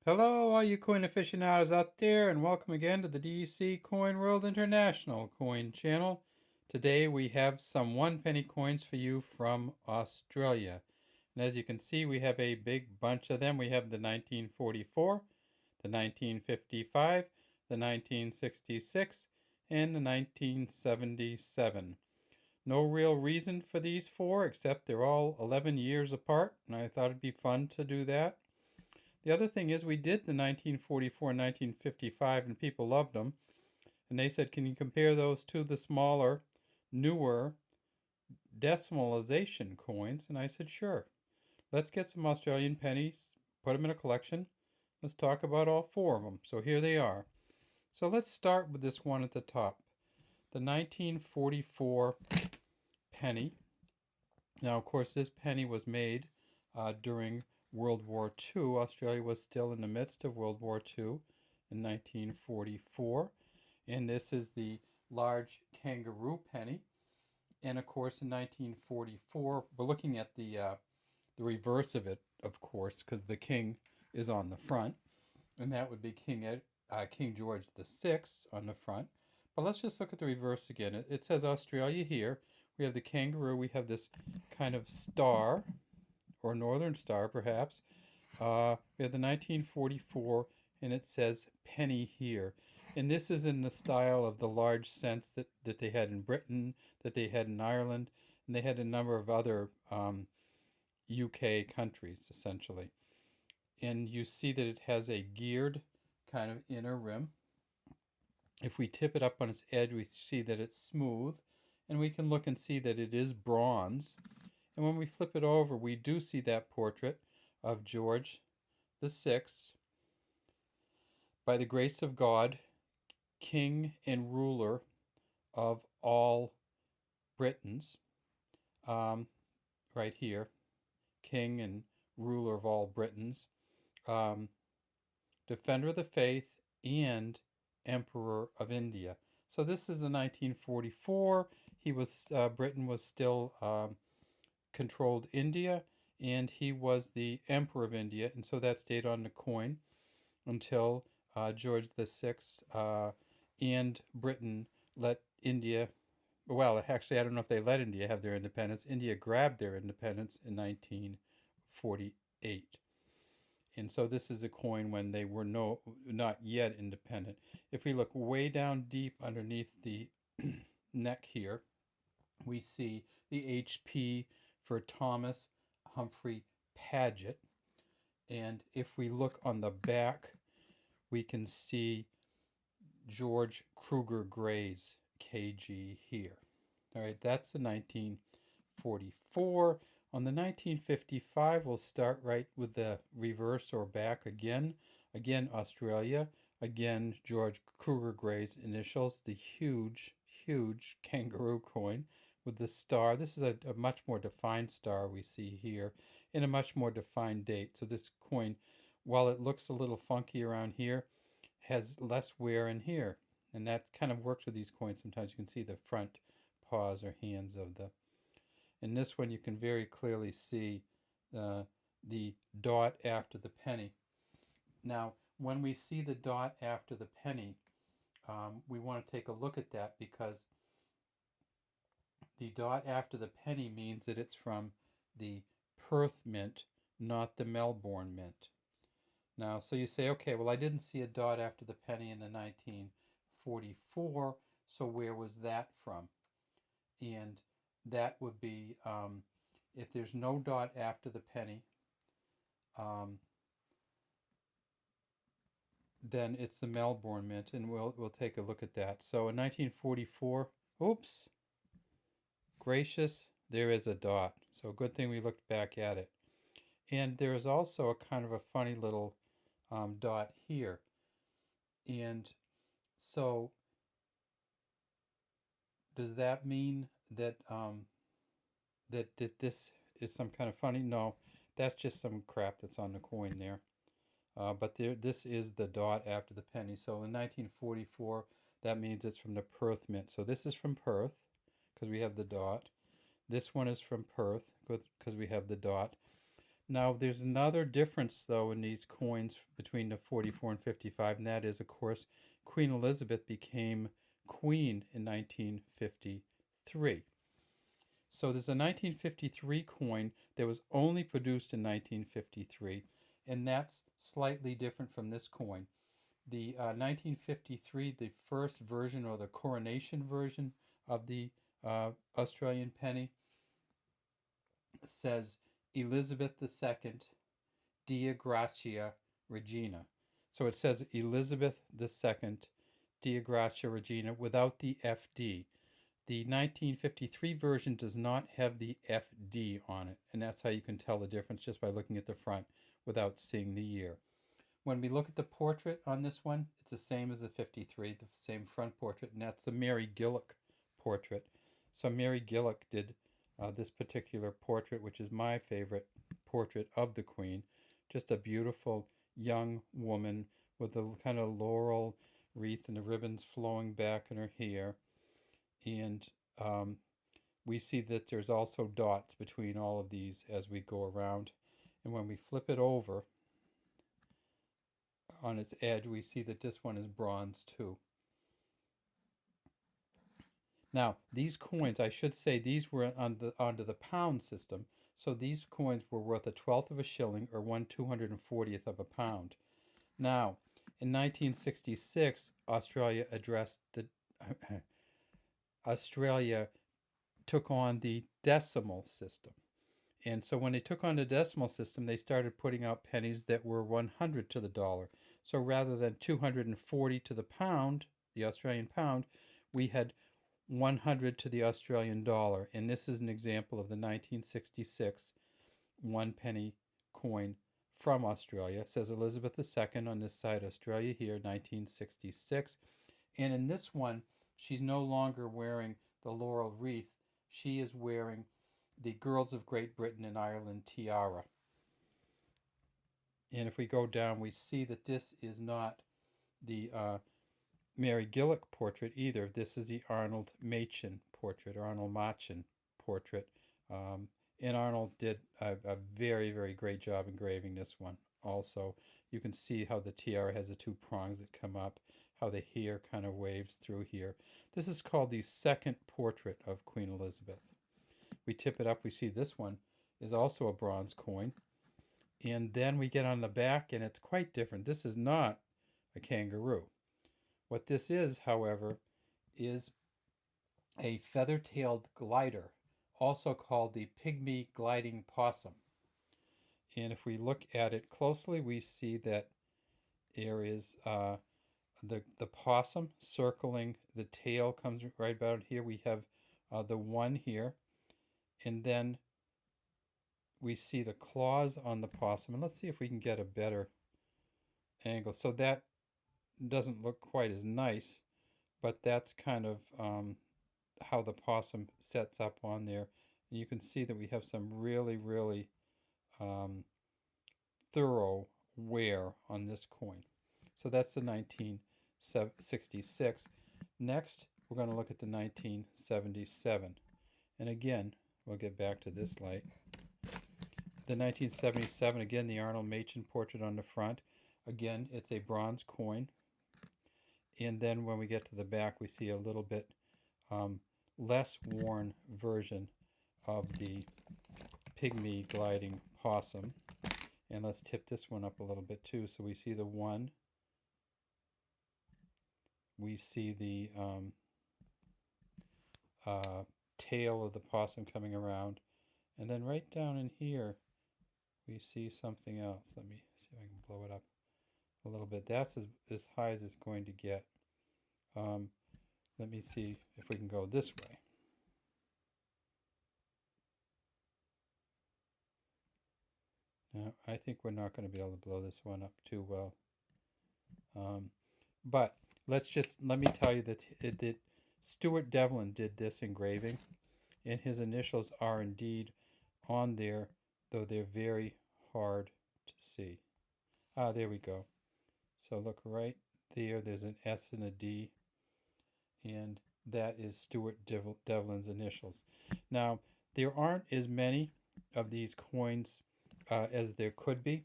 Hello, all you coin aficionados out there, and welcome again to the DC Coin World International Coin Channel. Today we have some 1 penny coins for you from Australia. And as you can see, we have a big bunch of them. We have the 1944, the 1955, the 1966, and the 1977. No real reason for these four, except they're all 11 years apart, and I thought it'd be fun to do that. The other thing is we did the 1944 and 1955 and people loved them. And they said, can you compare those to the smaller, newer decimalization coins? And I said, sure. Let's get some Australian pennies, put them in a collection. Let's talk about all four of them. So here they are. So let's start with this one at the top, the 1944 penny. Now, of course, this penny was made during World War II. Australia was still in the midst of World War II in 1944. And this is the large kangaroo penny. And of course, in 1944, we're looking at the reverse of it, of course, because the king is on the front. And that would be King George VI on the front. But let's just look at the reverse again. It says Australia here. We have the kangaroo. We have this kind of star, or Northern Star perhaps. We have the 1944, and it says penny here. And this is in the style of the large cents that they had in Britain, that they had in Ireland, and they had a number of other UK countries, essentially. And you see that it has a geared kind of inner rim. If we tip it up on its edge, we see that it's smooth, and we can look and see that it is bronze. And when we flip it over, we do see that portrait of George VI, by the grace of God, king and ruler of all Britons, right here, king and ruler of all Britons, defender of the faith, and emperor of India. So this is the 1944. Britain was still controlled India, and he was the emperor of India, and so that stayed on the coin until George VI and Britain let India, well, actually, I don't know if they let India have their independence. India grabbed their independence in 1948. And so this is a coin when they were not yet independent. If we look way down deep underneath the neck here, we see the HP for Thomas Humphrey Paget. And if we look on the back, we can see George Kruger Gray's KG here. All right, that's the 1944. On the 1955, we'll start right with the reverse or back again. Again, Australia. Again, George Kruger Gray's initials, the huge, huge kangaroo coin with the star. This is a much more defined star we see here in a much more defined date. So this coin, while it looks a little funky around here, has less wear in here. And that kind of works with these coins. Sometimes you can see the front paws or hands of the... In this one, you can very clearly see the dot after the penny. Now, when we see the dot after the penny, we want to take a look at that, because the dot after the penny means that it's from the Perth Mint, not the Melbourne Mint. Now, so you say, okay, well, I didn't see a dot after the penny in the 1944, so where was that from? And that would be, if there's no dot after the penny, then it's the Melbourne Mint, and we'll take a look at that. So in 1944, oops, gracious, there is a dot. So good thing we looked back at it. And there is also a kind of a funny little dot here. And so does that mean that that this is some kind of funny? No, that's just some crap that's on the coin there. But this is the dot after the penny. So in 1944, that means it's from the Perth Mint. So this is from Perth, because we have the dot. This one is from Perth, because we have the dot. Now, there's another difference, though, in these coins between the 44 and 55, and that is, of course, Queen Elizabeth became queen in 1953. So there's a 1953 coin that was only produced in 1953, and that's slightly different from this coin. The 1953, the first version or the coronation version of the Australian penny says Elizabeth II, Dea Gratia Regina. So it says Elizabeth II, Dea Gratia Regina without the FD. The 1953 version does not have the FD on it, and that's how you can tell the difference just by looking at the front without seeing the year. When we look at the portrait on this one, it's the same as the 53, the same front portrait, and that's the Mary Gillick portrait. So Mary Gillick did this particular portrait, which is my favorite portrait of the Queen. Just a beautiful young woman with a kind of laurel wreath and the ribbons flowing back in her hair. And we see that there's also dots between all of these as we go around. And when we flip it over on its edge, we see that this one is bronze too. Now, these coins, I should say, these were under the pound system. So these coins were worth a twelfth of a shilling or 1/240th of a pound. Now, in 1966, Australia took on the decimal system. And so when they took on the decimal system, they started putting out pennies that were 100 to the dollar. So rather than 240 to the pound, the Australian pound, we had 100 to the Australian dollar. And this is an example of the 1966 one penny coin from Australia. It says Elizabeth II on this side, Australia here, 1966. And in this one, she's no longer wearing the laurel wreath. She is wearing the Girls of Great Britain and Ireland tiara. And if we go down, we see that this is not the Mary Gillick portrait either. This is the Arnold Machen portrait, or Arnold Machen portrait. And Arnold did a very, very great job engraving this one. Also, you can see how the tiara has the two prongs that come up, how the hair kind of waves through here. This is called the second portrait of Queen Elizabeth. We tip it up, we see this one is also a bronze coin. And then we get on the back, and it's quite different. This is not a kangaroo. What this is, however, is a feather-tailed glider, also called the pygmy gliding possum. And if we look at it closely, we see that there is the possum circling the tail comes right about here. We have the one here, and then we see the claws on the possum. And let's see if we can get a better angle. So that doesn't look quite as nice, but that's kind of how the possum sets up on there. And you can see that we have some really, really thorough wear on this coin. So that's the 1966. Next, we're going to look at the 1977. And again, we'll get back to this light. The 1977, again, the Arnold Machen portrait on the front. Again, it's a bronze coin. And then when we get to the back, we see a little bit less worn version of the pygmy gliding possum. And let's tip this one up a little bit too. So we see the one. We see the tail of the possum coming around. And then right down in here, we see something else. Let me see if I can blow it up a little bit. That's as high as it's going to get. Let me see if we can go this way. Now, I think we're not going to be able to blow this one up too well. But let me tell you that Stuart Devlin did this engraving, and his initials are indeed on there, though they're very hard to see. There we go. So look right there, there's an S and a D, and that is Stuart Devlin's initials. Now, there aren't as many of these coins as there could be,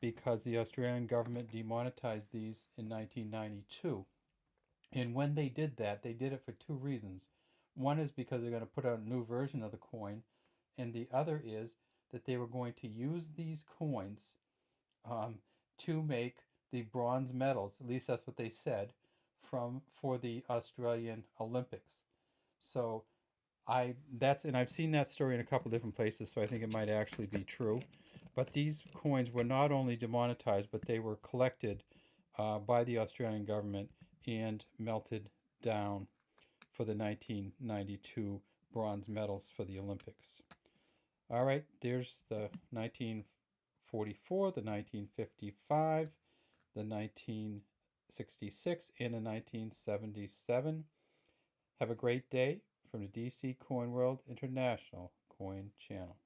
because the Australian government demonetized these in 1992. And when they did that, they did it for two reasons. One is because they're going to put out a new version of the coin, and the other is that they were going to use these coins um, to make the bronze medals. At least that's what they said for the Australian Olympics. So and I've seen that story in a couple different places, so I think it might actually be true. But these coins were not only demonetized, but they were collected by the Australian government and melted down for the 1992 bronze medals for the Olympics. All right, there's the 1944, the 1955, the 1966, and the 1977. Have a great day from the DC Coin World International Coin Channel.